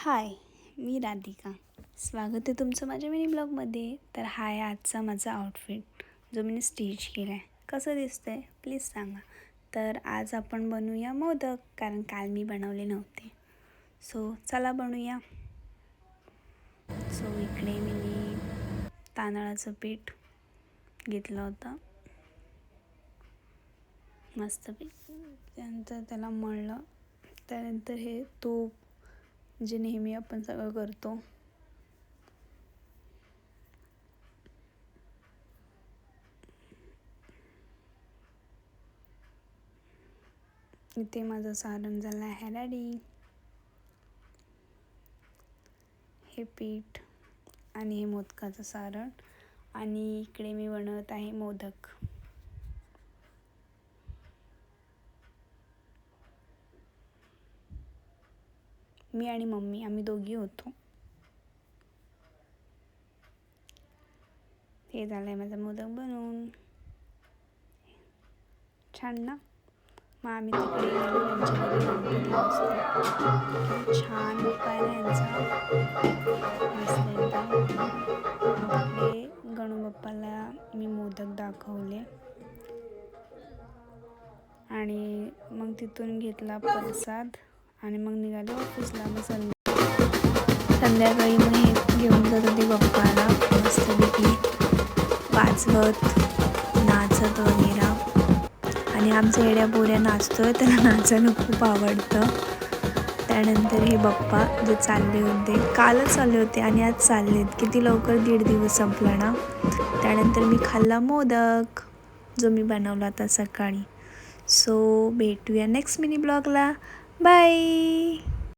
हाय, मी राधिका. स्वागत आहे तुमचं माझ्या मिनी ब्लॉगमध्ये. तर हा आहे आजचा माझा आउटफिट जो मी स्टिच केला आहे. कसं दिसतं आहे प्लीज सांगा. तर आज आपण बनवूया मोदक, कारण काल मी बनवले नव्हते. सो चला बनवूया. सो इकडे मी तांदळाचं पीठ घेतलं होतं मस्तपैकी. त्यानंतर त्याला मळलं. त्यानंतर हे तूप जे नेहमी आपण सगळं करतो इथे माझं सारण झालं आहे रेडी. हे पीठ आणि हे मोदकाचं सारण. आणि इकडे मी बनवत आहे मोदक. मी आणि मम्मी आम्ही दोघी होतो. हे झालंय माझं मोदक बनवून. छान ना. मग आम्ही तिकडे गेलो यांच्या घरी गणपतीला असतो. छान बाप्पा आहे ना यांचा, मस्त एकदम. तिकडे गणू बाप्पाला मी मोदक दाखवले आणि मग तिथून घेतला प्रसाद आणि मग निघाले ऑफिसला. मग संध्याकाळी मग हे घेऊन जात होते बाप्पाला मस्तपैकी वाजवत नाचत वगैरे. आणि आमच्या येड्या बोऱ्या नाचतोय, त्याला नाचायला खूप आवडतं. त्यानंतर हे बाप्पा जे चालले होते, कालच चालले होते आणि आज चाललेत. किती लवकर 1.5 दिवस संपला ना. त्यानंतर मी खाल्ला मोदक जो मी बनवला होता सकाळी. सो भेटूया नेक्स्ट मिनी ब्लॉगला. बाय.